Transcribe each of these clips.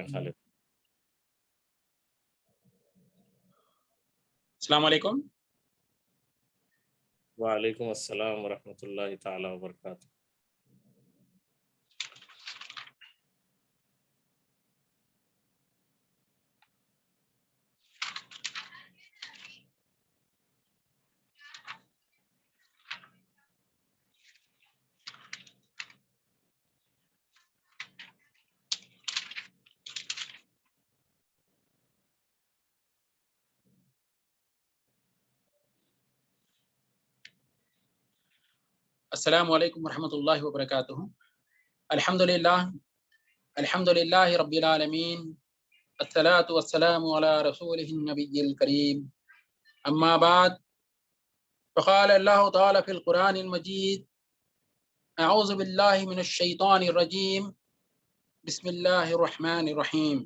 خالد۔ السلام علیکم۔ وعلیکم السلام ورحمۃ اللہ تعالی وبرکاتہ۔ السلام علیکم ورحمۃ اللہ وبرکاتہ۔ الحمد للہ رب العالمین، الصلاۃ والسلام علی رسولہ النبی الکریم، اما بعد، فقال اللہ تعالی فی القرآن المجید، اعوذ باللہ من الشیطان الرجیم، بسم اللہ الرحمن الرحیم۔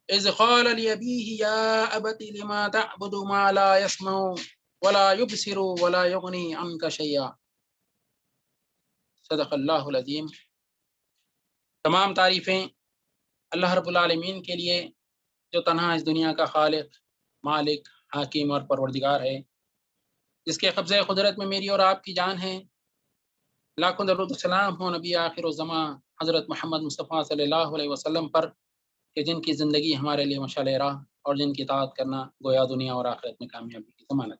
اذ قال لأبیہ یا ابت لما تعبد ما لا يسمع ولا يبصر ولا يغنی عنک شیئا۔ صدق اللہ العظیم۔ تمام تعریفیں اللہ رب العالمین کے لیے جو تنہا اس دنیا کا خالق، مالک، حاکم اور پروردگار ہے، جس کے قبضۂ قدرت میں میری اور آپ کی جان ہے۔ لاکھوں درود السلام ہو نبی آخر الزماں حضرت محمد مصطفیٰ صلی اللہ علیہ وسلم پر، کہ جن کی زندگی ہمارے لیے مشعل راہ اور جن کی اطاعت کرنا گویا دنیا اور آخرت میں کامیابی کی ضمانت۔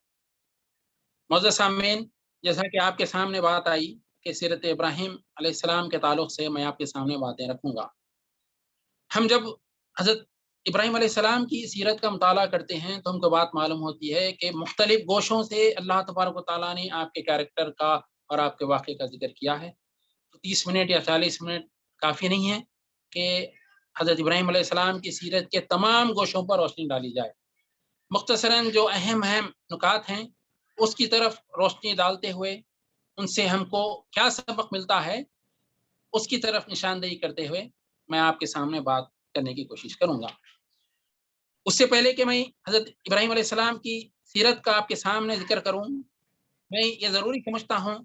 معزز سامعین، جیسا کہ آپ کے سامنے بات آئی کہ سیرت ابراہیم علیہ السلام کے تعلق سے میں آپ کے سامنے باتیں رکھوں گا۔ ہم جب حضرت ابراہیم علیہ السلام کی سیرت کا مطالعہ کرتے ہیں تو ہم کو بات معلوم ہوتی ہے کہ مختلف گوشوں سے اللہ تبارک و تعالیٰ نے آپ کے کیریکٹر کا اور آپ کے واقعے کا ذکر کیا ہے۔ تو 30 منٹ یا 40 منٹ کافی نہیں ہے کہ حضرت ابراہیم علیہ السلام کی سیرت کے تمام گوشوں پر روشنی ڈالی جائے۔ مختصراً جو اہم نکات ہیں اس کی طرف روشنی ڈالتے ہوئے ان سے ہم کو کیا سبق ملتا ہے اس کی طرف نشاندہی کرتے ہوئے میں آپ کے سامنے بات کرنے کی کوشش کروں گا۔ اس سے پہلے کہ میں حضرت ابراہیم علیہ السلام کی سیرت کا آپ کے سامنے ذکر کروں، میں یہ ضروری سمجھتا ہوں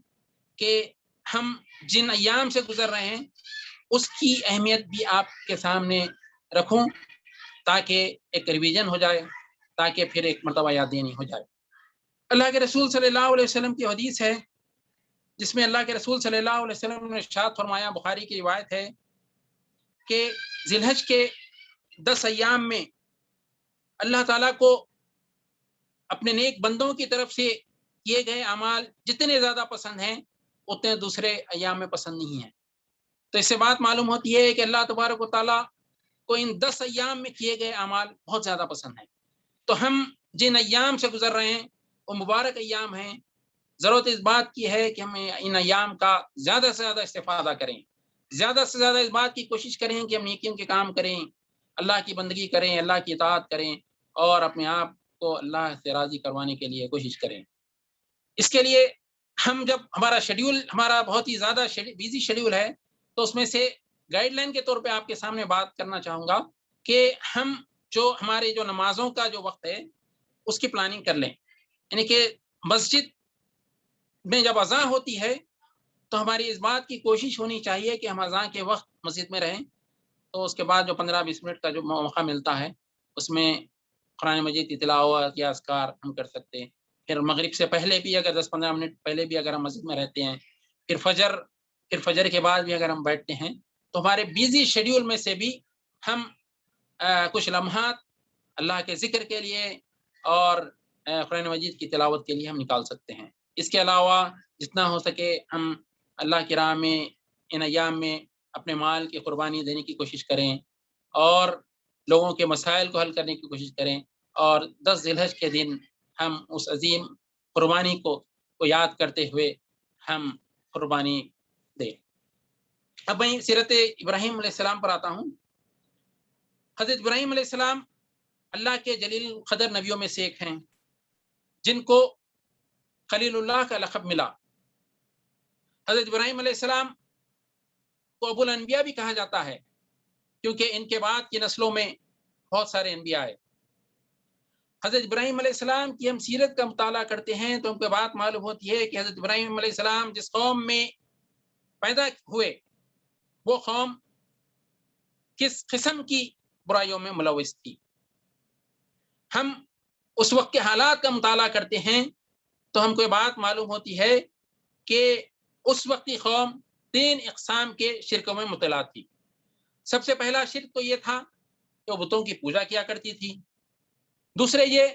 کہ ہم جن ایام سے گزر رہے ہیں اس کی اہمیت بھی آپ کے سامنے رکھوں، تاکہ ایک ریویژن ہو جائے، تاکہ پھر ایک مرتبہ یاد دینی ہو جائے۔ اللہ کے رسول صلی اللہ علیہ وسلم کی حدیث ہے جس میں اللہ کے رسول صلی اللہ علیہ وسلم نے ارشاد فرمایا، بخاری کی روایت ہے کہ ذی الحج کے 10 ایام میں اللہ تعالیٰ کو اپنے نیک بندوں کی طرف سے کیے گئے اعمال جتنے زیادہ پسند ہیں اتنے دوسرے ایام میں پسند نہیں ہیں۔ تو اس سے بات معلوم ہوتی ہے کہ اللہ تبارک و تعالیٰ کو ان 10 ایام میں کیے گئے اعمال بہت زیادہ پسند ہیں۔ تو ہم جن ایام سے گزر رہے ہیں وہ مبارک ایام ہیں۔ ضرورت اس بات کی ہے کہ ہم ان ایام کا زیادہ سے زیادہ استفادہ کریں، زیادہ سے زیادہ اس بات کی کوشش کریں کہ ہم نیکیوں کے کام کریں، اللہ کی بندگی کریں، اللہ کی اطاعت کریں اور اپنے آپ کو اللہ سے راضی کروانے کے لیے کوشش کریں۔ اس کے لیے ہم جب ہمارا بہت ہی زیادہ بیزی شیڈیول ہے تو اس میں سے گائیڈ لائن کے طور پہ آپ کے سامنے بات کرنا چاہوں گا کہ ہم ہمارے جو نمازوں کا جو وقت ہے اس کی پلاننگ کر لیں۔ یعنی کہ مسجد میں جب اذان ہوتی ہے تو ہماری اس بات کی کوشش ہونی چاہیے کہ ہم اذان کے وقت مسجد میں رہیں۔ تو اس کے بعد جو 15-20 منٹ کا جو موقع ملتا ہے اس میں قرآن مجید کی تلاوت یا اذکار ہم کر سکتے ہیں۔ پھر مغرب سے پہلے بھی اگر 10-15 منٹ پہلے بھی اگر ہم مسجد میں رہتے ہیں، پھر فجر کے بعد بھی اگر ہم بیٹھتے ہیں تو ہمارے بیزی شیڈیول میں سے بھی ہم کچھ لمحات اللہ کے ذکر کے لیے اور قرآن مجید کی تلاوت کے لیے ہم نکال سکتے ہیں۔ اس کے علاوہ جتنا ہو سکے ہم اللہ کی راہ میں ان ایام میں اپنے مال کی قربانی دینے کی کوشش کریں اور لوگوں کے مسائل کو حل کرنے کی کوشش کریں، اور 10 ذی الحج کے دن ہم اس عظیم قربانی کو یاد کرتے ہوئے ہم قربانی دیں۔ اب میں سیرت ابراہیم علیہ السلام پر آتا ہوں۔ حضرت ابراہیم علیہ السلام اللہ کے جلیل قدر نبیوں میں سے ایک ہیں جن کو خلیل اللہ کا لقب ملا۔ حضرت ابراہیم علیہ السلام کو ابو الانبیاء بھی کہا جاتا ہے کیونکہ ان کے بعد کی نسلوں میں بہت سارے انبیاء آئے۔ حضرت ابراہیم علیہ السلام کی ہم سیرت کا مطالعہ کرتے ہیں تو ہم کو بات معلوم ہوتی ہے کہ حضرت ابراہیم علیہ السلام جس قوم میں پیدا ہوئے وہ قوم کس قسم کی برائیوں میں ملوث تھی۔ ہم اس وقت کے حالات کا مطالعہ کرتے ہیں تو ہم کو یہ بات معلوم ہوتی ہے کہ اس وقت کی قوم 3 اقسام کے شرکوں میں مبتلا تھی۔ سب سے پہلا شرک تو یہ تھا کہ وہ بتوں کی پوجا کیا کرتی تھی، دوسرے یہ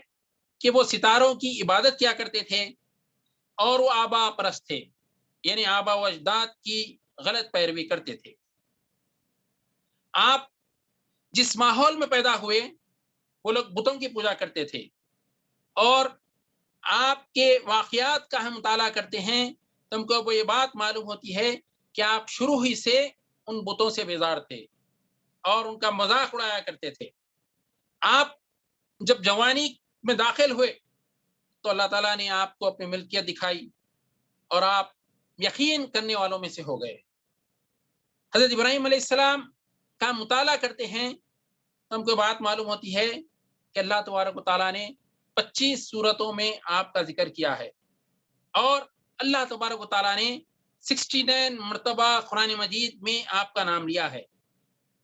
کہ وہ ستاروں کی عبادت کیا کرتے تھے، اور وہ آبا پرست تھے، یعنی آبا و اجداد کی غلط پیروی کرتے تھے۔ آپ جس ماحول میں پیدا ہوئے وہ لوگ بتوں کی پوجا کرتے تھے، اور آپ کے واقعات کا ہم مطالعہ کرتے ہیں تو ہم کو وہ یہ بات معلوم ہوتی ہے کہ آپ شروع ہی سے ان بتوں سے بیزار تھے اور ان کا مذاق اڑایا کرتے تھے۔ آپ جب جوانی میں داخل ہوئے تو اللہ تعالیٰ نے آپ کو اپنی ملکیت دکھائی اور آپ یقین کرنے والوں میں سے ہو گئے۔ حضرت ابراہیم علیہ السلام کا مطالعہ کرتے ہیں تو ہم کو بات معلوم ہوتی ہے کہ اللہ تبارک و تعالیٰ نے 25 صورتوں میں آپ کا ذکر کیا ہے، اور اللہ تبارک و تعالیٰ نے 69 مرتبہ قرآن مجید میں آپ کا نام لیا ہے۔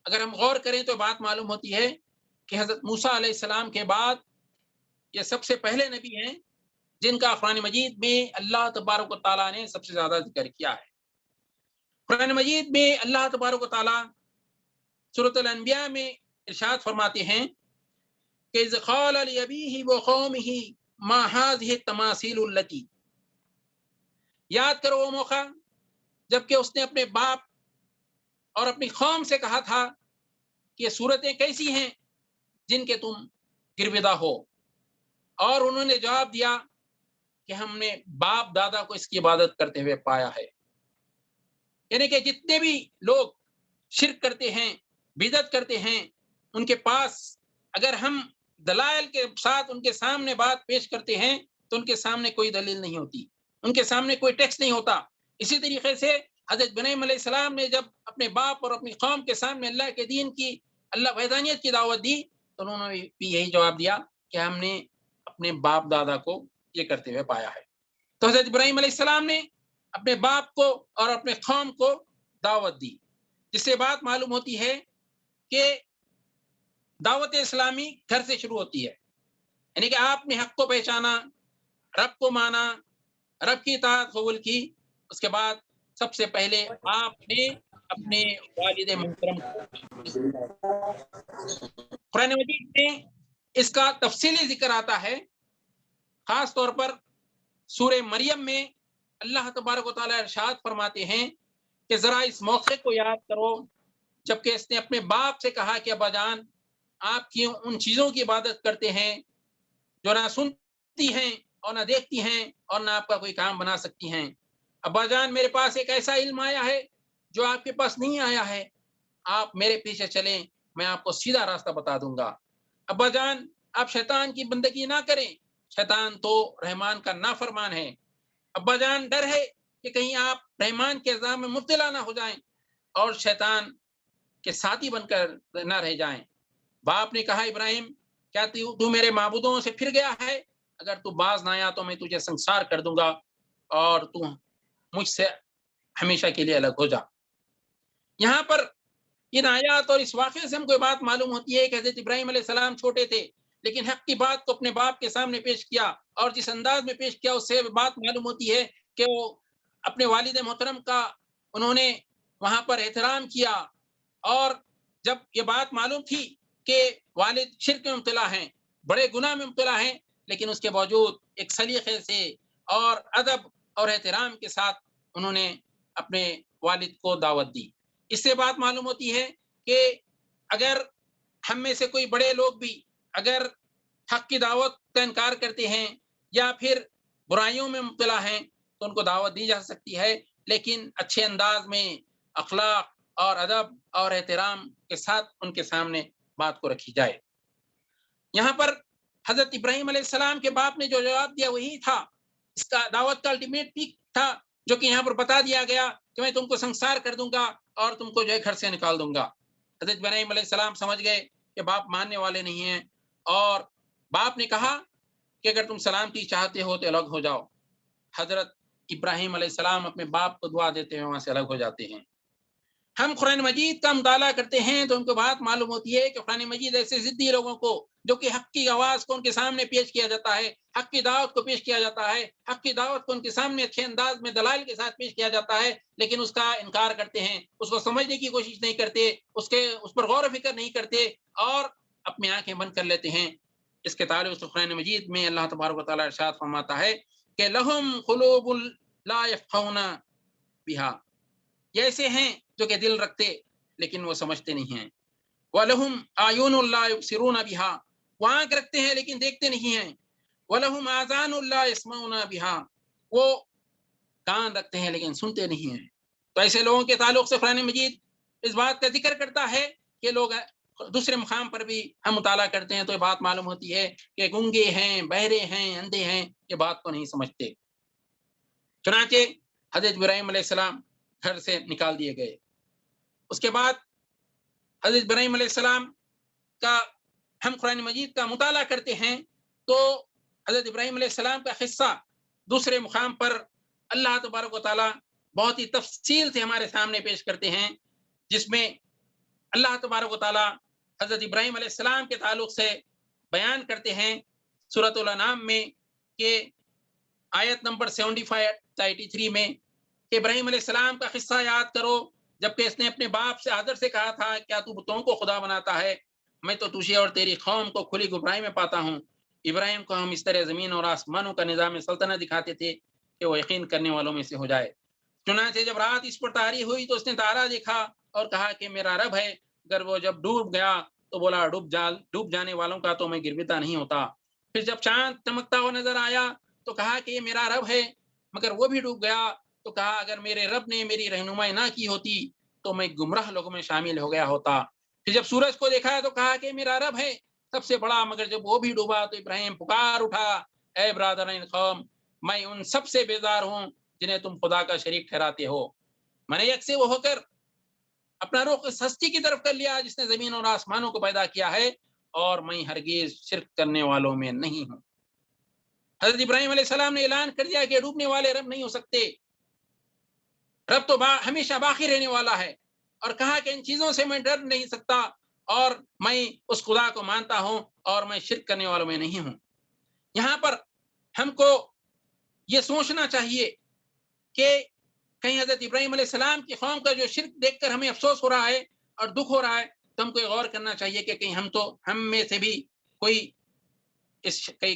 اگر ہم غور کریں تو بات معلوم ہوتی ہے کہ حضرت موسیٰ علیہ السلام کے بعد یہ سب سے پہلے نبی ہیں جن کا قرآن مجید میں اللہ تبارک و تعالیٰ نے سب سے زیادہ ذکر کیا ہے۔ قرآن مجید میں اللہ تبارک و تعالیٰ سورۃ الانبیاء میں ارشاد فرماتے ہیں کہ اذ قال لأبیہ وقومہ ما هذه التماثیل التي، یاد کرو وہ موقع جب کہ اس نے اپنے باپ اور اپنی قوم سے کہا تھا کہ یہ صورتیں کیسی ہیں جن کے تم گرویدہ ہو، اور انہوں نے جواب دیا کہ ہم نے باپ دادا کو اس کی عبادت کرتے ہوئے پایا ہے۔ یعنی کہ جتنے بھی لوگ شرک کرتے ہیں، بدعت کرتے ہیں، ان کے پاس اگر ہم دلائل کے ساتھ ان کے سامنے بات پیش کرتے ہیں تو ان کے سامنے کوئی دلیل نہیں ہوتی، ان کے سامنے کوئی ٹیکسٹ نہیں ہوتا۔ اسی طریقے سے حضرت ابراہیم علیہ السلام نے جب اپنے باپ اور اپنی قوم کے سامنے اللہ کے دین کی، اللہ وحدانیت کی دعوت دی تو انہوں نے بھی یہی جواب دیا کہ ہم نے اپنے باپ دادا کو یہ کرتے ہوئے پایا ہے۔ تو حضرت ابراہیم علیہ السلام نے اپنے باپ کو اور اپنے قوم کو دعوت دی، جس سے بات معلوم ہوتی ہے کہ دعوت اسلامی گھر سے شروع ہوتی ہے۔ یعنی کہ آپ نے حق کو پہچانا، رب کو مانا، رب کی اطاعت قبول کی، اس کے بعد سب سے پہلے آپ نے اپنے والد محترم کو، قرآن مجید میں اس کا تفصیلی ذکر آتا ہے، خاص طور پر سورہ مریم میں اللہ تبارک و تعالیٰ ارشاد فرماتے ہیں کہ ذرا اس موقع کو یاد کرو جبکہ اس نے اپنے باپ سے کہا کہ ابا جان آپ کی ان چیزوں کی عبادت کرتے ہیں جو نہ سنتی ہیں اور نہ دیکھتی ہیں اور نہ آپ کا کوئی کام بنا سکتی ہیں۔ ابا جان میرے پاس ایک ایسا علم آیا ہے جو آپ کے پاس نہیں آیا ہے، آپ میرے پیچھے چلیں، میں آپ کو سیدھا راستہ بتا دوں گا۔ ابا جان آپ شیطان کی بندگی نہ کریں، شیطان تو رحمان کا نافرمان ہے۔ ابا جان ڈر ہے کہ کہیں آپ رحمان کے عذاب میں مبتلا نہ ہو جائیں اور شیطان کے ساتھی بن کر نہ رہ جائیں۔ باپ نے کہا ابراہیم کیا تو میرے معبودوں سے پھر گیا ہے؟ اگر تو باز نہ آیا تو میں تجھے سنسار کر دوں گا اور تو مجھ سے ہمیشہ کے لیے الگ ہو جا۔ یہاں پر ان آیات اور اس واقعے سے ہم کو بات معلوم ہوتی ہے کہ حضرت ابراہیم علیہ السلام چھوٹے تھے لیکن حق کی بات کو اپنے باپ کے سامنے پیش کیا، اور جس انداز میں پیش کیا اس سے بات معلوم ہوتی ہے کہ وہ اپنے والد محترم کا انہوں نے وہاں پر احترام کیا، اور جب یہ بات معلوم تھی کہ والد شرک میں مبتلا ہیں، بڑے گناہ میں مبتلا ہیں، لیکن اس کے باوجود ایک سلیقے سے اور ادب اور احترام کے ساتھ انہوں نے اپنے والد کو دعوت دی۔ اس سے بات معلوم ہوتی ہے کہ اگر ہم میں سے کوئی بڑے لوگ بھی اگر حق کی دعوت کا انکار کرتے ہیں یا پھر برائیوں میں مبتلا ہیں تو ان کو دعوت دی جا سکتی ہے، لیکن اچھے انداز میں اخلاق اور ادب اور احترام کے ساتھ ان کے سامنے بات کو رکھی جائے۔ یہاں پر حضرت ابراہیم علیہ السلام کے باپ نے جو جواب دیا وہی تھا، اس کا دعوت کا الٹیمیٹ بھی تھا، جو کہ یہاں پر بتا دیا گیا کہ میں تم کو سنسار کر دوں گا اور تم کو جو ہے گھر سے نکال دوں گا۔ حضرت ابراہیم علیہ السلام سمجھ گئے کہ باپ ماننے والے نہیں ہیں، اور باپ نے کہا کہ اگر تم سلامتی چاہتے ہو تو الگ ہو جاؤ۔ حضرت ابراہیم علیہ السلام اپنے باپ کو دعا دیتے ہوئے وہاں سے الگ ہو جاتے ہیں۔ ہم قرآن مجید کا مطالعہ کرتے ہیں تو ان کو بات معلوم ہوتی ہے کہ قرآن مجید ایسے ضدی لوگوں کو جو کہ حق کی آواز کو ان کے سامنے پیش کیا جاتا ہے، حق کی دعوت کو پیش کیا جاتا ہے، حق کی دعوت کو ان کے سامنے اچھے انداز میں دلائل کے ساتھ پیش کیا جاتا ہے، لیکن اس کا انکار کرتے ہیں، اس کو سمجھنے کی کوشش نہیں کرتے، اس پر غور و فکر نہیں کرتے اور اپنی آنکھیں بند کر لیتے ہیں۔ اس کے تعلق سے قرآن مجید میں اللہ تبارک و تعالیٰ ارشاد فرماتا ہے کہ لہم قلوب لا یفقہون بہا، یہ ایسے ہیں جو کہ دل رکھتے لیکن وہ سمجھتے نہیں ہیں۔ وَلَهُمْ أَعْيُنٌ لَا يُبْصِرُونَ بِهَا، وہ آنکھ رکھتے ہیں لیکن دیکھتے نہیں ہیں۔ وَلَهُمْ آذَانٌ لَا يَسْمَعُونَ بِهَا، وہ کان رکھتے ہیں لیکن سنتے نہیں ہیں۔ تو ایسے لوگوں کے تعلق سے قرآن مجید اس بات کا ذکر کرتا ہے کہ لوگ دوسرے مقام پر بھی ہم مطالعہ کرتے ہیں تو یہ بات معلوم ہوتی ہے کہ گنگے ہیں، بہرے ہیں، اندھے ہیں، یہ بات کو نہیں سمجھتے۔ چنانچہ حضرت ابراہیم علیہ السلام گھر سے نکال دیے گئے۔ اس کے بعد حضرت ابراہیم علیہ السلام کا ہم قرآن مجید کا مطالعہ کرتے ہیں تو حضرت ابراہیم علیہ السلام کا قصہ دوسرے مقام پر اللہ تبارک و تعالیٰ بہت ہی تفصیل سے ہمارے سامنے پیش کرتے ہیں، جس میں اللہ تبارک و تعالیٰ حضرت ابراہیم علیہ السلام کے تعلق سے بیان کرتے ہیں سورۃ الانعام میں کہ آیت نمبر 75-83 میں کہ ابراہیم علیہ السلام کا قصہ یاد کرو جبکہ اس نے اپنے باپ سے آدر سے کہا تھا کیا تو بتوں کو خدا بناتا ہے، میں تو تجھے اور تیری قوم کو کھلی گمراہی میں پاتا ہوں۔ ابراہیم کو ہم اس طرح زمین اور آسمانوں کا نظام سلطنت دکھاتے تھے کہ وہ یقین کرنے والوں میں سے ہو جائے۔ چنانچہ جب رات اس پر طاری ہوئی تو اس نے تارا دیکھا اور کہا کہ میرا رب ہے، اگر وہ جب ڈوب گیا تو بولا ڈوب جانے والوں کا تو میں گرویدہ نہیں ہوتا۔ پھر جب چاند چمکتا ہوا نظر آیا تو کہا کہ یہ میرا رب ہے، مگر وہ بھی ڈوب گیا تو کہا اگر میرے رب نے میری رہنمائی نہ کی ہوتی تو میں گمراہ لوگوں میں شامل ہو گیا ہوتا۔ پھر جب سورج کو دیکھا تو کہا کہ میرا رب ہے سب سے بڑا، مگر جب وہ بھی ڈوبا تو ابراہیم پکار اٹھا اے برادران قوم، میں ان سب سے بیزار ہوں جنہیں تم خدا کا شریک ٹھہراتے ہو۔ میں نے یک سے وہ ہو کر اپنا رخ اس ہستی کی طرف کر لیا جس نے زمین اور آسمانوں کو پیدا کیا ہے، اور میں ہرگز شرک کرنے والوں میں نہیں ہوں۔ حضرت ابراہیم علیہ السلام نے اعلان کر دیا کہ ڈوبنے والے رب نہیں ہو سکتے، رب تو ہمیشہ باقی رہنے والا ہے، اور کہا کہ ان چیزوں سے میں ڈر نہیں سکتا اور میں اس خدا کو مانتا ہوں اور میں شرک کرنے والوں میں نہیں ہوں۔ یہاں پر ہم کو یہ سوچنا چاہیے کہ کہیں حضرت ابراہیم علیہ السلام کی قوم کا جو شرک دیکھ کر ہمیں افسوس ہو رہا ہے اور دکھ ہو رہا ہے تو ہم کو غور کرنا چاہیے کہ کہیں ہم میں سے بھی کوئی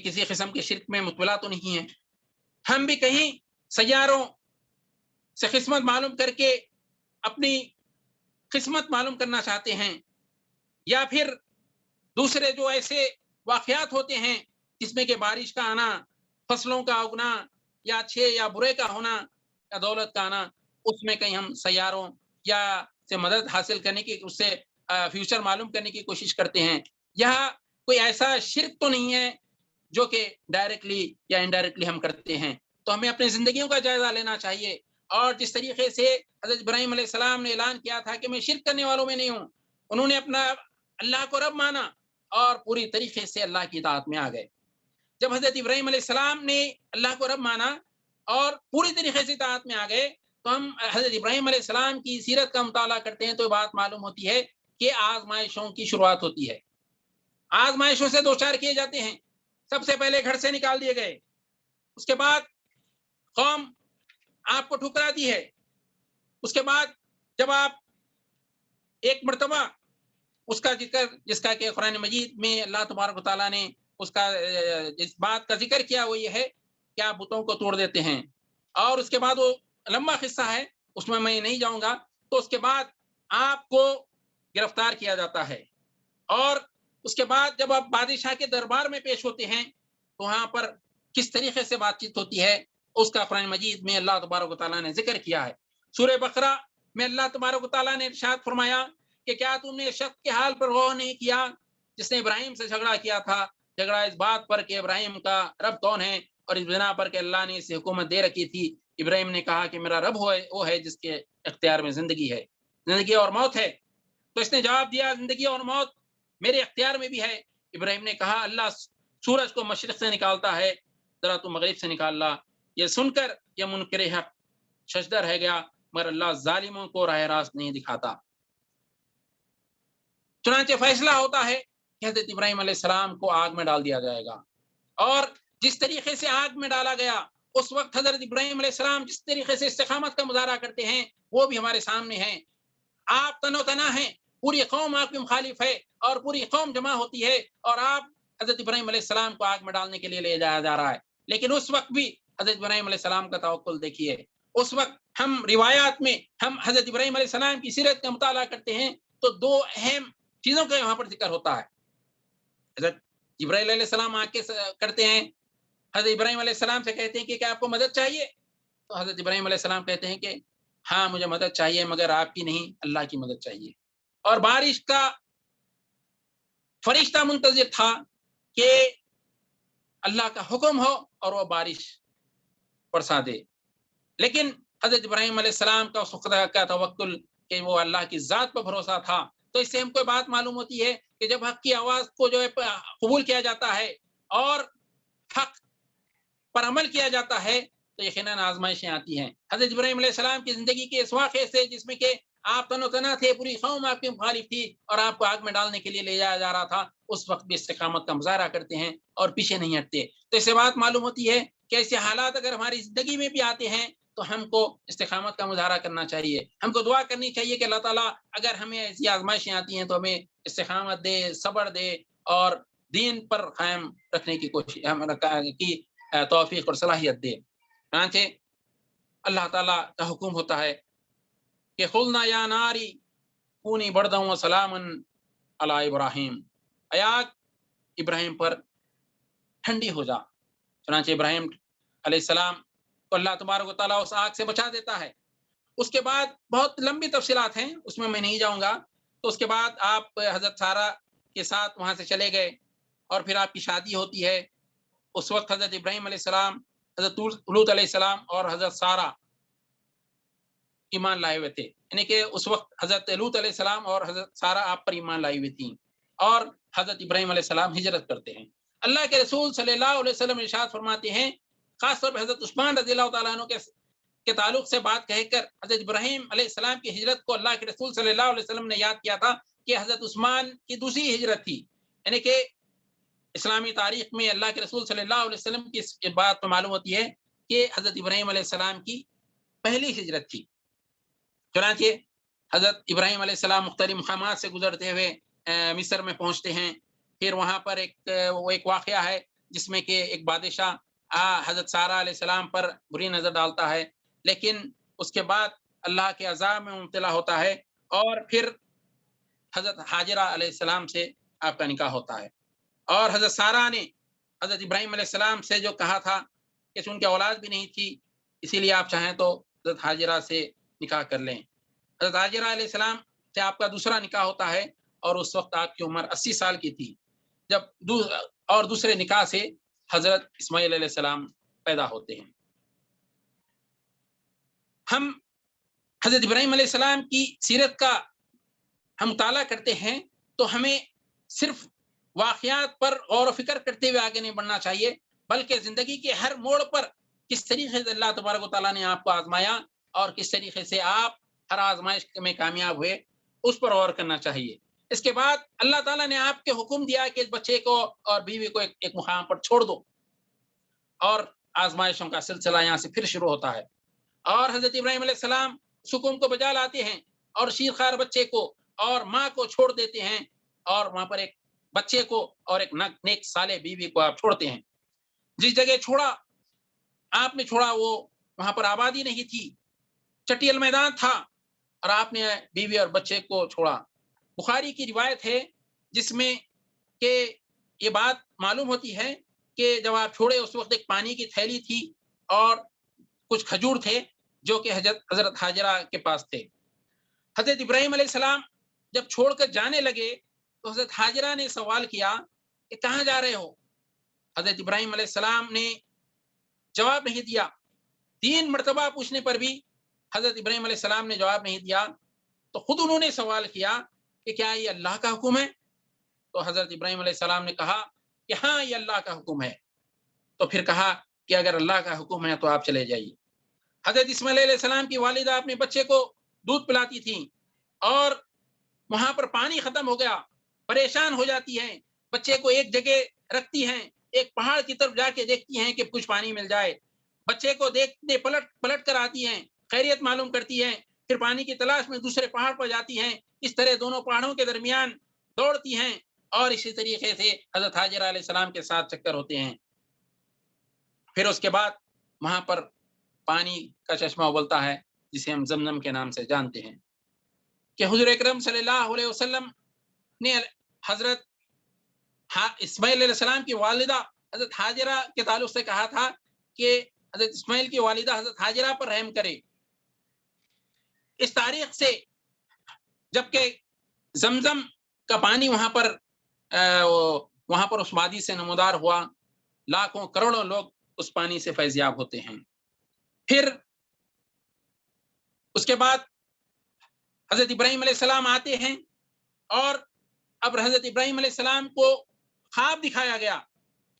کسی قسم کے شرک میں مبتلا تو نہیں ہے۔ ہم بھی کہیں سیاروں سے قسمت معلوم کر کے اپنی قسمت معلوم کرنا چاہتے ہیں، یا پھر دوسرے جو ایسے واقعات ہوتے ہیں جس میں کہ بارش کا آنا، فصلوں کا اگنا، یا اچھے یا برے کا ہونا، یا دولت کا آنا، اس میں کہیں ہم سیاروں یا سے مدد حاصل کرنے کی، اس سے فیوچر معلوم کرنے کی کوشش کرتے ہیں۔ یہاں کوئی ایسا شرک تو نہیں ہے جو کہ ڈائریکٹلی یا انڈائریکٹلی ہم کرتے ہیں۔ تو ہمیں اپنی زندگیوں کا جائزہ لینا چاہیے، اور جس طریقے سے حضرت ابراہیم علیہ السلام نے اعلان کیا تھا کہ میں شرک کرنے والوں میں نہیں ہوں، انہوں نے اپنا اللہ کو رب مانا اور پوری طریقے سے اللہ کی اطاعت میں آ گئے۔ جب حضرت ابراہیم علیہ السلام نے اللہ کو رب مانا اور پوری طریقے سے اطاعت میں آ گئے تو ہم حضرت ابراہیم علیہ السلام کی سیرت کا مطالعہ کرتے ہیں تو یہ بات معلوم ہوتی ہے کہ آزمائشوں کی شروعات ہوتی ہے، آزمائشوں سے دو چار کیے جاتے ہیں۔ سب سے پہلے گھر سے نکال دیے گئے، اس کے بعد قوم آپ کو ٹھکراتی ہے، اس کے بعد جب آپ ایک مرتبہ اس کا ذکر جس کا کہ قرآن مجید میں اللہ تبارک و تعالیٰ نے اس کا اس بات کا ذکر کیا وہ یہ ہے کہ آپ بتوں کو توڑ دیتے ہیں، اور اس کے بعد وہ لمبا قصہ ہے اس میں نہیں جاؤں گا۔ تو اس کے بعد آپ کو گرفتار کیا جاتا ہے، اور اس کے بعد جب آپ بادشاہ کے دربار میں پیش ہوتے ہیں تو وہاں پر کس طریقے سے بات چیت ہوتی ہے اس کا قرآن مجید میں اللہ تبارک و تعالیٰ نے ذکر کیا ہے۔ سورہ بقرہ میں اللہ تبارک و تعالیٰ نے ارشاد فرمایا کہ کیا تم نے شخص کے حال پر غور نہیں کیا جس نے ابراہیم سے جھگڑا کیا تھا، جھگڑا اس بات پر کہ ابراہیم کا رب کون ہے، اور اس بنا پر کہ اللہ نے اسے حکومت دے رکھی تھی۔ ابراہیم نے کہا کہ میرا رب وہ ہے جس کے اختیار میں زندگی ہے، زندگی اور موت ہے۔ تو اس نے جواب دیا زندگی اور موت میرے اختیار میں بھی ہے۔ ابراہیم نے کہا اللہ سورج کو مشرق سے نکالتا ہے، ذرا تو مغرب سے نکال لا۔ یہ سن کر یہ منکر حق سجدہ رہ گیا، مگر اللہ ظالموں کو راہ راست نہیں دکھاتا۔ چنانچہ فیصلہ ہوتا ہے کہ حضرت ابراہیم علیہ السلام کو آگ میں ڈال دیا جائے گا، اور جس طریقے سے آگ میں ڈالا گیا اس وقت حضرت ابراہیم علیہ السلام جس طریقے سے استقامت کا مظاہرہ کرتے ہیں وہ بھی ہمارے سامنے ہیں۔ آپ تن و تنہا ہیں، پوری قوم آپ کی مخالف ہے اور پوری قوم جمع ہوتی ہے، اور آپ حضرت ابراہیم علیہ السلام کو آگ میں ڈالنے کے لیے لے جایا جا رہا ہے۔ لیکن اس وقت بھی حضرت ابراہیم علیہ السلام کا توکل دیکھیے۔ اس وقت ہم روایات میں ہم حضرت ابراہیم علیہ السلام کی سیرت کا مطالعہ کرتے ہیں تو دو اہم چیزوں کا یہاں پر ذکر ہوتا ہے۔ حضرت جبرائیل علیہ السلام آ کے کرتے ہیں، حضرت ابراہیم علیہ السلام سے کہتے ہیں کہ کیا آپ کو مدد چاہیے؟ تو حضرت ابراہیم علیہ السلام کہتے ہیں کہ ہاں مجھے مدد چاہیے، مگر آپ کی نہیں، اللہ کی مدد چاہیے۔ اور بارش کا فرشتہ منتظر تھا کہ اللہ کا حکم ہو اور وہ بارش برسا دے، لیکن حضرت ابراہیم علیہ السلام کا اس وقت کا توکل کہ وہ اللہ کی ذات پر بھروسہ تھا۔ تو اس سے ہم کو بات معلوم ہوتی ہے کہ جب حق کی آواز کو جو ہے قبول کیا جاتا ہے اور حق پر عمل کیا جاتا ہے تو یقیناً آزمائشیں آتی ہیں۔ حضرت ابراہیم علیہ السلام کی زندگی کے اس واقعے سے جس میں کہ آپ تن و تنہا تھے، پوری قوم آپ کی مخالف تھی اور آپ کو آگ میں ڈالنے کے لیے لے جایا جا رہا تھا، اس وقت بھی استقامت کا مظاہرہ کرتے ہیں اور پیچھے نہیں ہٹتے۔ تو اس سے بات معلوم ہوتی ہے کہ ایسے حالات اگر ہماری زندگی میں بھی آتے ہیں تو ہم کو استقامت کا مظاہرہ کرنا چاہیے، ہم کو دعا کرنی چاہیے کہ اللہ تعالیٰ اگر ہمیں ایسی آزمائشیں آتی ہیں تو ہمیں استقامت دے، صبر دے اور دین پر قائم رکھنے کی کوشش کی توفیق اور صلاحیت دے۔ چنانچہ اللہ تعالیٰ کا حکم ہوتا ہے کہ قلنا یا ناری کونی بردا و سلاما علی ابراہیم، اے آگ ابراہیم پر ٹھنڈی ہو جا۔ چنانچہ ابراہیم علیہ السلام کو اللہ تبارک و تعالیٰ اس آگ سے بچا دیتا ہے۔ اس کے بعد بہت لمبی تفصیلات ہیں، اس میں نہیں جاؤں گا۔ تو اس کے بعد آپ حضرت سارہ کے ساتھ وہاں سے چلے گئے اور پھر آپ کی شادی ہوتی ہے۔ اس وقت حضرت ابراہیم علیہ السلام، حضرت لوط علیہ السلام اور حضرت سارہ ایمان لائے ہوئے تھے، یعنی کہ اس وقت حضرت لوط علیہ السلام اور حضرت سارہ آپ پر ایمان لائی ہوئی تھیں، اور حضرت ابراہیم علیہ السلام ہجرت کرتے ہیں۔ اللہ کے رسول صلی اللہ علیہ وسلم ارشاد فرماتے ہیں، خاص طور پر حضرت عثمان رضی اللہ تعالیٰ عنہ کے تعلق سے بات کہہ کر حضرت ابراہیم علیہ السلام کی ہجرت کو اللہ کے رسول صلی اللہ علیہ وسلم نے یاد کیا تھا کہ حضرت عثمان کی دوسری ہجرت تھی، یعنی کہ اسلامی تاریخ میں اللہ کے رسول صلی اللہ علیہ وسلم کی اس بات پر معلوم ہوتی ہے کہ حضرت ابراہیم علیہ السلام کی پہلی ہجرت تھی۔ چنانچہ حضرت ابراہیم علیہ السلام مختلف مقامات سے گزرتے ہوئے مصر میں پہنچتے ہیں۔ پھر وہاں پر ایک واقعہ ہے جس میں کہ ایک بادشاہ حضرت سارہ علیہ السلام پر بری نظر ڈالتا ہے، لیکن اس کے بعد اللہ کے عذاب میں مبتلا ہوتا ہے، اور پھر حضرت حاجرہ علیہ السلام سے آپ کا نکاح ہوتا ہے۔ اور حضرت سارہ نے حضرت ابراہیم علیہ السلام سے جو کہا تھا کہ ان کی اولاد بھی نہیں تھی، اسی لیے آپ چاہیں تو حضرت حاجرہ سے نکاح کر لیں۔ حضرت حاجرہ علیہ السلام سے آپ کا دوسرا نکاح ہوتا ہے، اور اس وقت آپ کی عمر 80 سال کی تھی، جب اور دوسرے نکاح سے حضرت اسماعیل علیہ السلام پیدا ہوتے ہیں۔ ہم حضرت ابراہیم علیہ السلام کی سیرت کا ہم مطالعہ کرتے ہیں تو ہمیں صرف واقعات پر غور و فکر کرتے ہوئے آگے نہیں بڑھنا چاہیے، بلکہ زندگی کے ہر موڑ پر کس طریقے سے اللہ تبارک و تعالیٰ نے آپ کو آزمایا اور کس طریقے سے آپ ہر آزمائش میں کامیاب ہوئے، اس پر غور کرنا چاہیے۔ اس کے بعد اللہ تعالیٰ نے آپ کے حکم دیا کہ اس بچے کو اور بیوی کو ایک مقام پر چھوڑ دو، اور آزمائشوں کا سلسلہ یہاں سے پھر شروع ہوتا ہے۔ اور حضرت ابراہیم علیہ السلام حکم کو بجا لاتے ہیں اور شیرخوار بچے کو اور ماں کو چھوڑ دیتے ہیں، اور وہاں پر ایک بچے کو اور ایک نیک صالح بیوی کو آپ چھوڑتے ہیں۔ جس جگہ چھوڑا آپ نے چھوڑا وہ وہاں پر آبادی نہیں تھی، چٹیل میدان تھا، اور آپ نے بیوی اور بچے کو چھوڑا۔ بخاری کی روایت ہے جس میں کہ یہ بات معلوم ہوتی ہے کہ جب آپ چھوڑے اس وقت ایک پانی کی تھیلی تھی اور کچھ کھجور تھے جو کہ حضرت حاجرہ کے پاس تھے۔ حضرت ابراہیم علیہ السلام جب چھوڑ کر جانے لگے تو حضرت حاجرہ نے سوال کیا کہ کہاں جا رہے ہو؟ حضرت ابراہیم علیہ السلام نے جواب نہیں دیا۔ 3 مرتبہ پوچھنے پر بھی حضرت ابراہیم علیہ السلام نے جواب نہیں دیا، تو خود انہوں نے سوال کیا کہ کیا یہ اللہ کا حکم ہے؟ تو حضرت ابراہیم علیہ السلام نے کہا کہ ہاں یہ اللہ کا حکم ہے۔ تو پھر کہا کہ اگر اللہ کا حکم ہے تو آپ چلے جائیے۔ حضرت اسماعیل علیہ السلام کی والدہ اپنے بچے کو دودھ پلاتی تھیں اور وہاں پر پانی ختم ہو گیا، پریشان ہو جاتی ہیں، بچے کو ایک جگہ رکھتی ہیں، ایک پہاڑ کی طرف جا کے دیکھتی ہیں کہ کچھ پانی مل جائے، بچے کو دیکھتے پلٹ کر آتی ہیں، خیریت معلوم کرتی ہیں، پھر پانی کی تلاش میں دوسرے پہاڑ پر جاتی ہیں، اس طرح دونوں پہاڑوں کے درمیان دوڑتی ہیں اور اسی طریقے سے حضرت ہاجرہ علیہ السلام کے ساتھ چکر ہوتے ہیں۔ پھر اس کے بعد وہاں پر پانی کا چشمہ ابلتا ہے جسے ہم زمزم کے نام سے جانتے ہیں، کہ حضور اکرم صلی اللہ علیہ وسلم نے حضرت اسماعیل علیہ السلام کی والدہ حضرت ہاجرہ کے تعلق سے کہا تھا کہ حضرت اسماعیل کی والدہ حضرت ہاجرہ پر رحم کرے۔ اس تاریخ سے جبکہ زمزم کا پانی وہاں پر اس وادی سے نمودار ہوا، لاکھوں کروڑوں لوگ اس پانی سے فیضیاب ہوتے ہیں۔ پھر اس کے بعد حضرت ابراہیم علیہ السلام آتے ہیں اور اب حضرت ابراہیم علیہ السلام کو خواب دکھایا گیا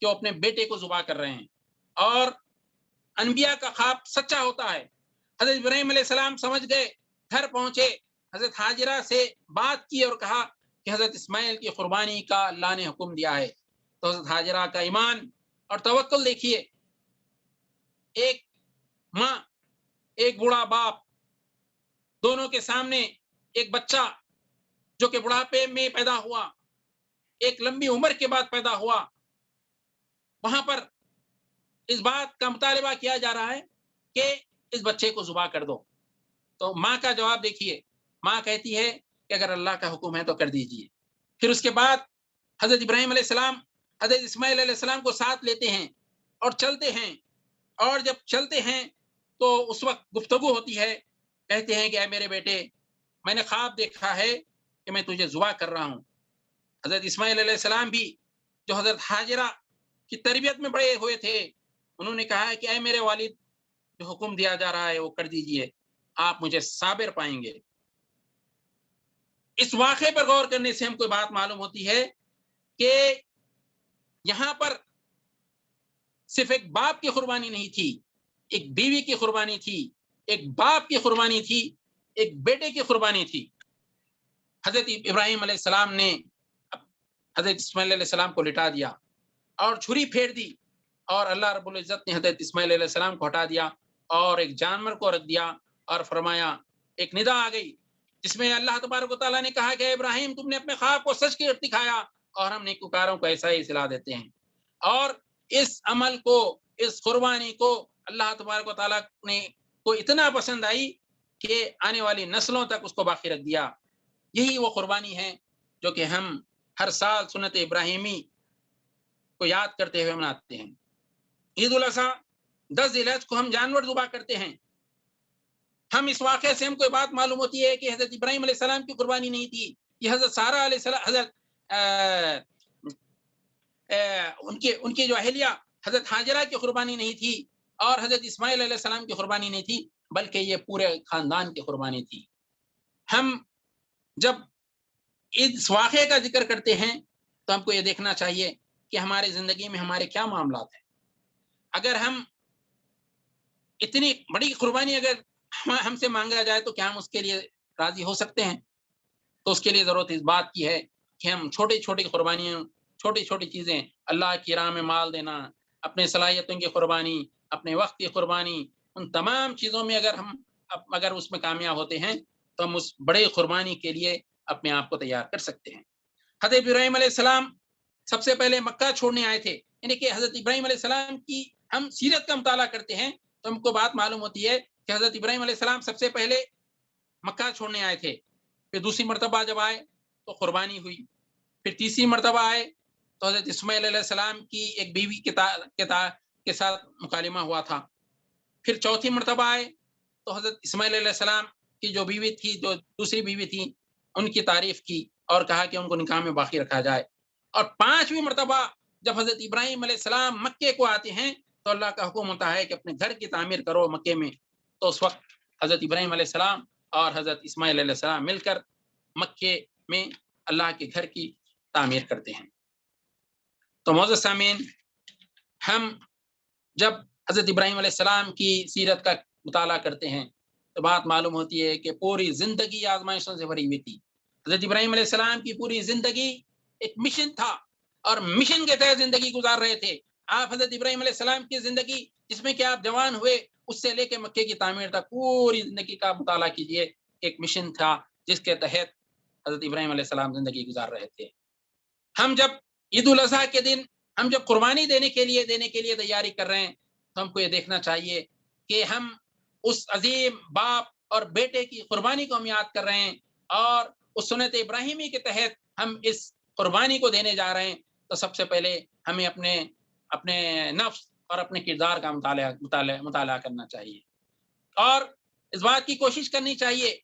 کہ وہ اپنے بیٹے کو ذبح کر رہے ہیں، اور انبیاء کا خواب سچا ہوتا ہے۔ حضرت ابراہیم علیہ السلام سمجھ گئے، گھر پہنچے، حضرت ہاجرہ سے بات کی اور کہا کہ حضرت اسماعیل کی قربانی کا اللہ نے حکم دیا ہے۔ تو حضرت ہاجرہ کا ایمان اور توکل دیکھیے، ایک ماں، ایک بوڑھا باپ، دونوں کے سامنے ایک بچہ جو کہ بڑھاپے میں پیدا ہوا، ایک لمبی عمر کے بعد پیدا ہوا، وہاں پر اس بات کا مطالبہ کیا جا رہا ہے کہ اس بچے کو ذبح کر دو۔ تو ماں کا جواب دیکھیے، ماں کہتی ہے کہ اگر اللہ کا حکم ہے تو کر دیجئے۔ پھر اس کے بعد حضرت ابراہیم علیہ السلام حضرت اسماعیل علیہ السلام کو ساتھ لیتے ہیں اور چلتے ہیں، اور جب چلتے ہیں تو اس وقت گفتگو ہوتی ہے، کہتے ہیں کہ اے میرے بیٹے، میں نے خواب دیکھا ہے کہ میں تجھے ذبح کر رہا ہوں۔ حضرت اسماعیل علیہ السلام بھی جو حضرت ہاجرہ کی تربیت میں بڑے ہوئے تھے، انہوں نے کہا ہے کہ اے میرے والد، جو حکم دیا جا رہا ہے وہ کر دیجئے، آپ مجھے صابر پائیں گے۔ اس واقعے پر غور کرنے سے ہم کو بات معلوم ہوتی ہے کہ یہاں پر صرف ایک باپ کی قربانی نہیں تھی، ایک بیوی کی قربانی تھی، ایک باپ کی قربانی تھی، ایک بیٹے کی قربانی تھی۔ حضرت ابراہیم علیہ السلام نے حضرت اسماعیل علیہ السلام کو لٹا دیا اور چھری پھیر دی، اور اللہ رب العزت نے حضرت اسماعیل علیہ السلام کو ہٹا دیا اور ایک جانور کو رکھ دیا، اور فرمایا، ایک ندا آ گئی جس میں اللہ تبارک و تعالیٰ نے کہا کہ ابراہیم، تم نے اپنے خواب کو سچ کر دکھایا، اور ہم نیکوکاروں کو ایسا ہی صلاح دیتے ہیں۔ اور اس عمل کو، اس قربانی کو اللہ تبارک و تعالیٰ نے کو اتنا پسند آئی کہ آنے والی نسلوں تک اس کو باقی رکھ دیا۔ یہی وہ قربانی ہے جو کہ ہم ہر سال سنت ابراہیمی کو یاد کرتے ہوئے مناتے ہیں۔ عید الاضحیٰ 10 ذی الحجہ کو ہم جانور ذبح کرتے ہیں۔ ہم اس واقعے سے ہم کو بات معلوم ہوتی ہے کہ حضرت ابراہیم علیہ السلام کی قربانی نہیں تھی، یہ حضرت سارہ علیہ السلام، ان کی جو اہلیہ حضرت ہاجرہ کی قربانی نہیں تھی، اور حضرت اسماعیل علیہ السلام کی قربانی نہیں تھی، بلکہ یہ پورے خاندان کی قربانی تھی۔ ہم جب اس واقعے کا ذکر کرتے ہیں تو ہم کو یہ دیکھنا چاہیے کہ ہماری زندگی میں ہمارے کیا معاملات ہیں۔ اگر ہم اتنی بڑی قربانی اگر ہم سے مانگا جائے تو کیا ہم اس کے لیے راضی ہو سکتے ہیں؟ تو اس کے لیے ضرورت اس بات کی ہے کہ ہم چھوٹی چھوٹی قربانیاں، چھوٹی چھوٹی چیزیں، اللہ کی راہ میں مال دینا، اپنے صلاحیتوں کی قربانی، اپنے وقت کی قربانی، ان تمام چیزوں میں اگر اس میں کامیاب ہوتے ہیں تو ہم اس بڑے قربانی کے لیے اپنے آپ کو تیار کر سکتے ہیں۔ حضرت ابراہیم علیہ السلام سب سے پہلے مکہ چھوڑنے آئے تھے، یعنی کہ حضرت ابراہیم علیہ السلام کی ہم سیرت کا مطالعہ کرتے ہیں تو ہم کو بات معلوم ہوتی ہے کہ حضرت ابراہیم علیہ السلام سب سے پہلے مکہ چھوڑنے آئے تھے، پھر دوسری مرتبہ جب آئے تو قربانی ہوئی، پھر تیسری مرتبہ آئے تو حضرت اسماعیل علیہ السلام کی ایک بیوی کے ساتھ مکالمہ ہوا تھا، پھر چوتھی مرتبہ آئے تو حضرت اسماعیل علیہ السلام کی جو بیوی تھی، جو دوسری بیوی تھی، ان کی تعریف کی اور کہا کہ ان کو نکاح میں باقی رکھا جائے، اور پانچویں مرتبہ جب حضرت ابراہیم علیہ السلام مکے کو آتے ہیں تو اللہ کا حکم ہوتا ہے کہ اپنے گھر کی تعمیر کرو مکے میں، تو اس وقت حضرت ابراہیم علیہ السلام اور حضرت اسماعیل علیہ السلام مل کر مکے میں اللہ کے گھر کی تعمیر کرتے ہیں۔ تو معزز سامعین، ہم جب حضرت ابراہیم علیہ السلام کی سیرت کا مطالعہ کرتے ہیں تو بات معلوم ہوتی ہے کہ پوری زندگی آزمائشوں سے بھری ہوئی تھی۔ حضرت ابراہیم علیہ السلام کی پوری زندگی ایک مشن تھا اور مشن کے تحت زندگی گزار رہے تھے۔ آپ حضرت ابراہیم علیہ السلام کی زندگی جس میں کہ آپ جوان ہوئے اس سے لے کے مکے کی تعمیر تک پوری زندگی کا مطالعہ کیجئے، ایک مشن تھا جس کے تحت حضرت ابراہیم علیہ السلام زندگی گزار رہے تھے۔ ہم جب عید الاضحیٰ کے دن ہم جب قربانی دینے کے لیے تیاری کر رہے ہیں تو ہم کو یہ دیکھنا چاہیے کہ ہم اس عظیم باپ اور بیٹے کی قربانی کو ہم یاد کر رہے ہیں اور اس سنت ابراہیمی کے تحت ہم اس قربانی کو دینے جا رہے ہیں تو سب سے پہلے ہمیں اپنے نفس اور اپنے کردار کا مطالعہ کرنا چاہیے اور اس بات کی کوشش کرنی چاہیے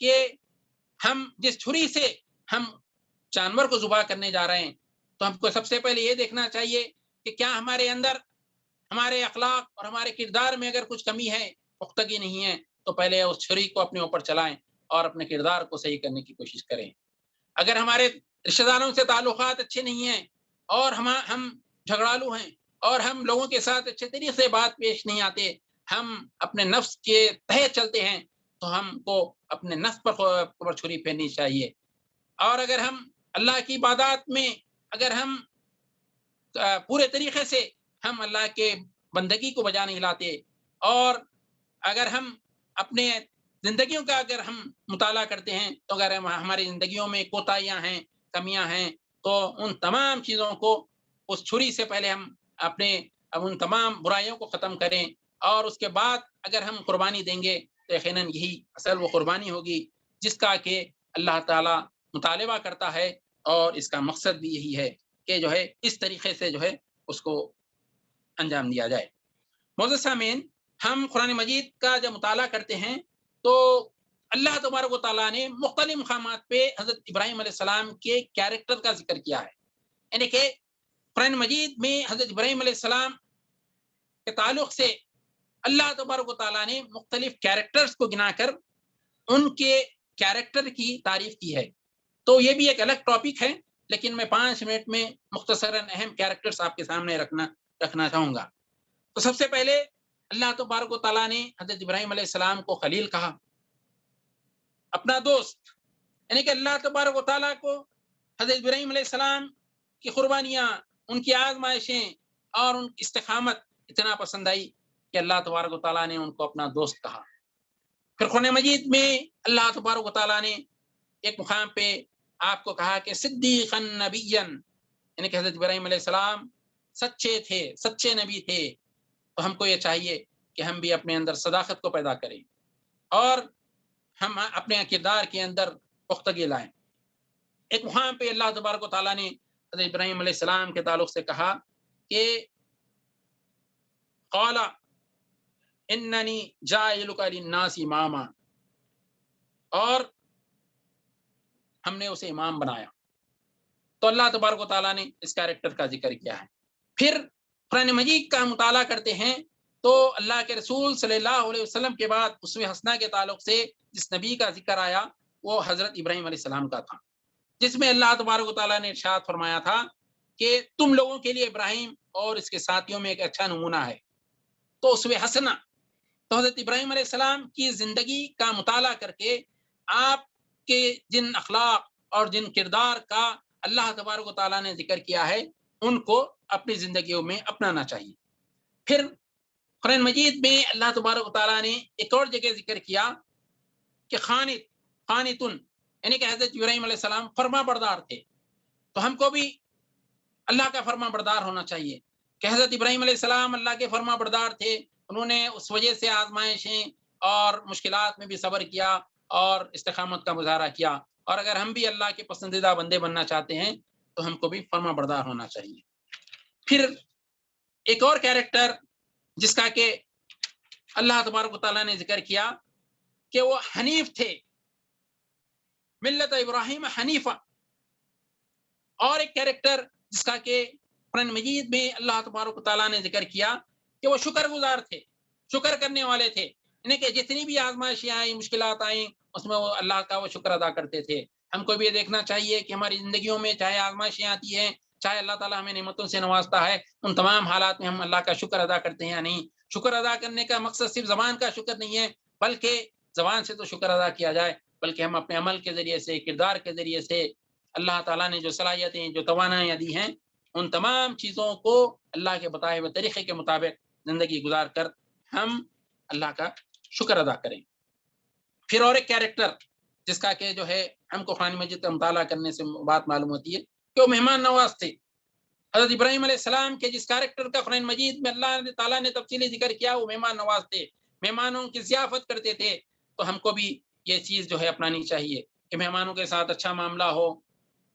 کہ ہم جس چھری سے ہم جانور کو ذبح کرنے جا رہے ہیں تو ہم کو سب سے پہلے یہ دیکھنا چاہیے کہ کیا ہمارے اندر ہمارے اخلاق اور ہمارے کردار میں اگر کچھ کمی ہے، پختگی نہیں ہے تو پہلے اس چھری کو اپنے اوپر چلائیں اور اپنے کردار کو صحیح کرنے کی کوشش کریں۔ اگر ہمارے رشتہ داروں سے تعلقات اچھے نہیں ہیں اور ہم جھگڑالو ہیں اور ہم لوگوں کے ساتھ اچھے طریقے سے بات پیش نہیں آتے، ہم اپنے نفس کے تحت چلتے ہیں تو ہم کو اپنے نفس پر چھری پھیرنی چاہیے۔ اور اگر ہم اللہ کی عبادات میں اگر ہم پورے طریقے سے ہم اللہ کے بندگی کو بجا نہیں لاتے اور اگر ہم اپنے زندگیوں کا اگر ہم مطالعہ کرتے ہیں تو اگر ہماری زندگیوں میں کوتاہیاں ہیں، کمیاں ہیں تو ان تمام چیزوں کو اس چھری سے پہلے ہم ان تمام برائیوں کو ختم کریں اور اس کے بعد اگر ہم قربانی دیں گے تو یقیناً یہی اصل وہ قربانی ہوگی جس کا کہ اللہ تعالیٰ مطالبہ کرتا ہے اور اس کا مقصد بھی یہی ہے کہ جو ہے اس طریقے سے جو ہے اس کو انجام دیا جائے۔ معزز سامعین، ہم قرآن مجید کا جب مطالعہ کرتے ہیں تو اللہ تبارک و تعالیٰ نے مختلف مقامات پہ حضرت ابراہیم علیہ السلام کے کیریکٹر کا ذکر کیا ہے، یعنی کہ قرآن مجید میں حضرت ابراہیم علیہ السلام کے تعلق سے اللہ تبارک و تعالیٰ نے مختلف کیریکٹرز کو گنا کر ان کے کیریکٹر کی تعریف کی ہے۔ تو یہ بھی ایک الگ ٹاپک ہے لیکن میں 5 منٹ میں مختصراً اہم کیریکٹرز آپ کے سامنے رکھنا چاہوں گا۔ تو سب سے پہلے اللہ تبارک و تعالیٰ نے حضرت ابراہیم علیہ السلام کو خلیل کہا، اپنا دوست، یعنی کہ اللہ تبارک و تعالیٰ کو حضرت ابراہیم علیہ السلام کی قربانیاں، ان کی آزمائشیں اور ان کی استقامت اتنا پسند آئی کہ اللہ تبارک و تعالیٰ نے ان کو اپنا دوست کہا۔ پھر قرآن مجید میں اللہ تبارک و تعالیٰ نے ایک مقام پہ آپ کو کہا کہ صدیقا نبیا، یعنی کہ حضرت ابراہیم علیہ السلام سچے تھے، سچے نبی تھے۔ تو ہم کو یہ چاہیے کہ ہم بھی اپنے اندر صداقت کو پیدا کریں اور ہم اپنے کردار کے اندر پختگی لائیں۔ ایک مقام پہ اللہ تبارک و تعالیٰ نے حضرت ابراہیم علیہ السلام کے تعلق سے کہا کہ قال اننی جاعلک للناس اماما، اور ہم نے اسے امام بنایا۔ تو اللہ تبارک و تعالیٰ نے اس کیریکٹر کا ذکر کیا ہے۔ پھر قرآن مجید کا مطالعہ کرتے ہیں تو اللہ کے رسول صلی اللہ علیہ وسلم کے بعد اسوہ حسنہ کے تعلق سے جس نبی کا ذکر آیا وہ حضرت ابراہیم علیہ السلام کا تھا، جس میں اللہ تبارک و تعالیٰ نے ارشاد فرمایا تھا کہ تم لوگوں کے لیے ابراہیم اور اس کے ساتھیوں میں ایک اچھا نمونہ ہے۔ تو اسوہ حسنہ، تو حضرت ابراہیم علیہ السلام کی زندگی کا مطالعہ کر کے آپ کے جن اخلاق اور جن کردار کا اللہ تبارک و تعالیٰ نے ذکر کیا ہے ان کو اپنی زندگیوں میں اپنانا چاہیے۔ پھر قرآن مجید میں اللہ تبارک و تعالیٰ نے ایک اور جگہ ذکر کیا کہ قانتن، یعنی کہ حضرت ابراہیم علیہ السلام فرما بردار تھے۔ تو ہم کو بھی اللہ کا فرما بردار ہونا چاہیے کہ حضرت ابراہیم علیہ السلام اللہ کے فرما بردار تھے، انہوں نے اس وجہ سے آزمائشیں اور مشکلات میں بھی صبر کیا اور استقامت کا مظاہرہ کیا۔ اور اگر ہم بھی اللہ کے پسندیدہ بندے بننا چاہتے ہیں تو ہم کو بھی فرما بردار ہونا چاہیے۔ پھر ایک اور کیریکٹر جس کا کہ اللہ تبارک و تعالیٰ نے ذکر کیا کہ وہ حنیف تھے، ملت ابراہیم حنیفہ۔ اور ایک کیریکٹر جس کا کہ قرآن مجید میں اللہ تبارک و تعالیٰ نے ذکر کیا کہ وہ شکر گزار تھے، شکر کرنے والے تھے، یعنی کہ جتنی بھی آزمائشیں آئیں، مشکلات آئیں، اس میں وہ اللہ کا وہ شکر ادا کرتے تھے۔ ہم کو بھی یہ دیکھنا چاہیے کہ ہماری زندگیوں میں چاہے آزمائشیں آتی ہیں، چاہے اللہ تعالیٰ ہمیں نعمتوں سے نوازتا ہے، ان تمام حالات میں ہم اللہ کا شکر ادا کرتے ہیں یا نہیں۔ شکر ادا کرنے کا مقصد صرف زبان کا شکر نہیں ہے، بلکہ زبان سے تو شکر ادا کیا جائے، بلکہ ہم اپنے عمل کے ذریعے سے، کردار کے ذریعے سے اللہ تعالیٰ نے جو صلاحیتیں، جو توانائیاں دی ہیں، ان تمام چیزوں کو اللہ کے بتائے ہوئے طریقے کے مطابق زندگی گزار کر ہم اللہ کا شکر ادا کریں۔ پھر اور ایک کیریکٹر جس کا کہ جو ہے ہم کو قرآن مجید کا مطالعہ کرنے سے بات معلوم ہوتی ہے کہ وہ مہمان نواز تھے۔ حضرت ابراہیم علیہ السلام کے جس کیریکٹر کا قرآن مجید میں اللہ تعالیٰ نے تفصیلی ذکر کیا، وہ مہمان نواز تھے، مہمانوں کی ضیافت کرتے تھے۔ تو ہم کو بھی یہ چیز جو ہے اپنانی چاہیے کہ مہمانوں کے ساتھ اچھا معاملہ ہو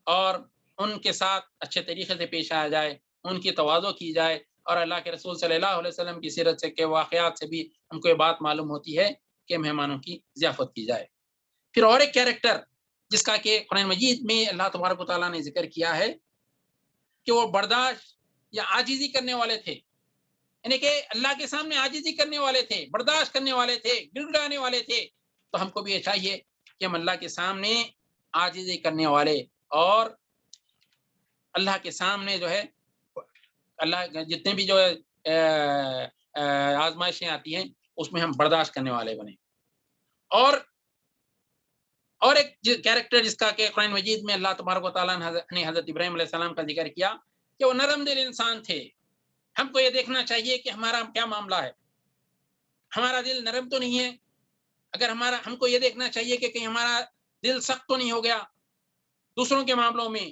اور ان کے ساتھ اچھے طریقے سے پیش آیا جائے، ان کی تواضع کی جائے، اور اللہ کے رسول صلی اللہ علیہ وسلم کی سیرت سے کے واقعات سے بھی ہم کو یہ بات معلوم ہوتی ہے کہ مہمانوں کی ضیافت کی جائے۔ پھر اور ایک کیریکٹر جس کا کہ قرآن مجید میں اللہ تبارک و تعالیٰ نے ذکر کیا ہے کہ وہ برداشت یا عاجزی کرنے والے تھے، یعنی کہ اللہ کے سامنے عاجزی کرنے والے تھے، برداشت کرنے والے تھے، گڑ گڑانے والے تھے۔ تو ہم کو بھی یہ چاہیے کہ ہم اللہ کے سامنے عاجزی کرنے والے اور اللہ کے سامنے جو ہے اللہ جتنے بھی جو آزمائشیں آتی ہیں اس میں ہم برداشت کرنے والے بنیں۔ اور ایک کیریکٹر جس کا کہ قرآن مجید میں اللہ تبارک و تعالیٰ نے حضرت ابراہیم علیہ السلام کا ذکر کیا کہ وہ نرم دل انسان تھے۔ ہم کو یہ دیکھنا چاہیے کہ ہمارا کیا معاملہ ہے، ہمارا دل نرم تو نہیں ہے۔ اگر ہم کو یہ دیکھنا چاہیے کہ کہیں ہمارا دل سخت تو نہیں ہو گیا، دوسروں کے معاملوں میں،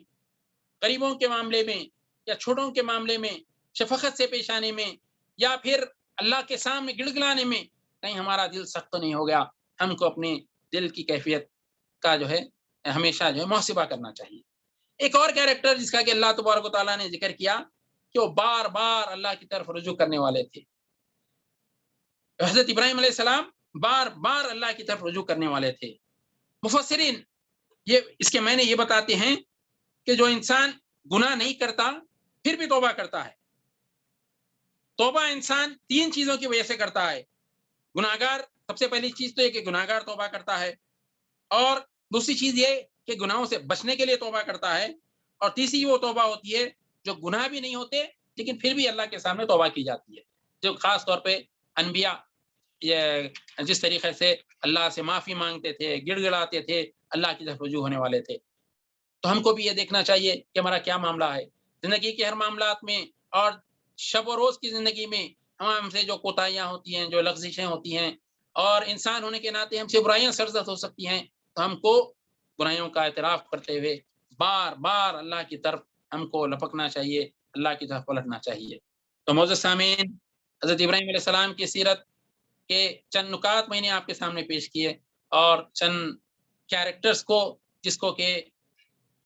غریبوں کے معاملے میں یا چھوٹوں کے معاملے میں شفقت سے پیش آنے میں یا پھر اللہ کے سامنے گڑ گڑانے میں کہیں ہمارا دل سخت تو نہیں ہو گیا۔ ہم کو اپنے دل کی کیفیت کا جو ہے ہمیشہ جو ہے محاسبہ کرنا چاہیے۔ ایک اور کیریکٹر جس کا کہ اللہ تبارک و تعالیٰ نے ذکر کیا کہ وہ بار بار اللہ کی طرف رجوع کرنے والے تھے۔ حضرت ابراہیم علیہ السلام بار بار اللہ کی طرف رجوع کرنے والے تھے۔ مفسرین اس کے معنی یہ بتاتے ہیں کہ جو انسان گناہ نہیں کرتا پھر بھی توبہ کرتا ہے، توبہ انسان 3 چیزوں کی وجہ سے کرتا ہے۔ گناہگار، سب سے پہلی چیز تو یہ کہ گناہگار توبہ کرتا ہے، اور دوسری چیز یہ کہ گناہوں سے بچنے کے لیے توبہ کرتا ہے، اور تیسری وہ توبہ ہوتی ہے جو گناہ بھی نہیں ہوتے لیکن پھر بھی اللہ کے سامنے توبہ کی جاتی ہے، جو خاص طور پہ انبیاء یہ جس طریقے سے اللہ سے معافی مانگتے تھے، گڑ گڑاتے تھے، اللہ کی طرف رجوع ہونے والے تھے۔ تو ہم کو بھی یہ دیکھنا چاہیے کہ ہمارا کیا معاملہ ہے زندگی کے ہر معاملات میں، اور شب و روز کی زندگی میں ہم سے جو کوتاہیاں ہوتی ہیں، جو لغزشیں ہوتی ہیں، اور انسان ہونے کے ناطے ہم سے برائیاں سرزد ہو سکتی ہیں، تو ہم کو برائیوں کا اعتراف کرتے ہوئے بار بار اللہ کی طرف ہم کو لپکنا چاہیے، اللہ کی طرف پلٹنا چاہیے۔ تو معزز سامعین، حضرت ابراہیم علیہ السلام کی سیرت کے چند نکات میں نے آپ کے سامنے پیش کیے، اور چند کیریکٹرز کو جس کو کہ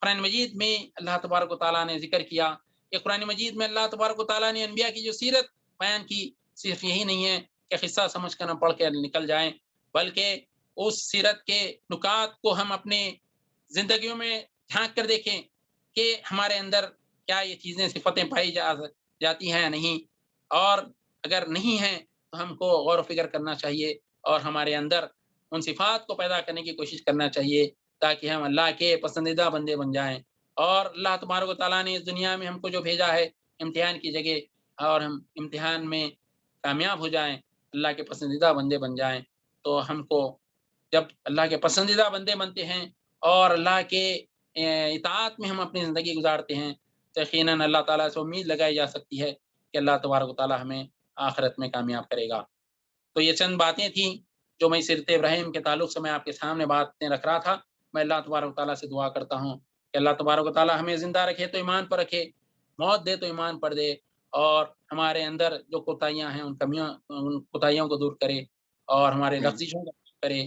قرآن مجید میں اللہ تبارک و تعالیٰ نے ذکر کیا۔ کہ قرآن مجید میں اللہ تبارک و تعالیٰ نے انبیاء کی جو سیرت بیان کی، صرف یہی نہیں ہے کہ قصہ سمجھ کر ہم پڑھ کے نکل جائیں، بلکہ اس سیرت کے نکات کو ہم اپنے زندگیوں میں جھانک کر دیکھیں کہ ہمارے اندر کیا یہ چیزیں صفتیں پائی جاتی ہیں یا نہیں، اور اگر نہیں ہیں تو ہم کو غور و فکر کرنا چاہیے اور ہمارے اندر ان صفات کو پیدا کرنے کی کوشش کرنا چاہیے تاکہ ہم اللہ کے پسندیدہ بندے بن جائیں۔ اور اللہ تبارک و تعالیٰ نے اس دنیا میں ہم کو جو بھیجا ہے امتحان کی جگہ، اور ہم امتحان میں کامیاب ہو جائیں، اللہ کے پسندیدہ بندے بن جائیں۔ تو ہم کو جب اللہ کے پسندیدہ بندے بنتے ہیں اور اللہ کے اطاعت میں ہم اپنی زندگی گزارتے ہیں تو یقیناً اللہ تعالیٰ سے امید لگائی جا سکتی ہے کہ اللہ تبارک و تعالیٰ ہمیں آخرت میں کامیاب کرے گا۔ تو یہ چند باتیں تھیں جو میں سیرت ابراہیم کے تعلق سے میں آپ کے سامنے باتیں رکھ رہا تھا۔ میں اللہ تبارک و تعالیٰ سے دعا کرتا ہوں کہ اللہ تبارک و تعالیٰ ہمیں زندہ رکھے تو ایمان پر رکھے، موت دے تو ایمان پر دے، اور ہمارے اندر جو کوتاہیاں ہیں ان کوتاہیوں کو دور کرے، اور ہمارے لغزشوں کو دور کرے۔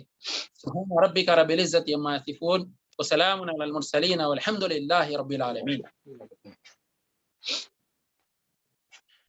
سبحان ربک رب العزت عما یصفون وسلام علی المرسلین والحمد للہ رب العالمین۔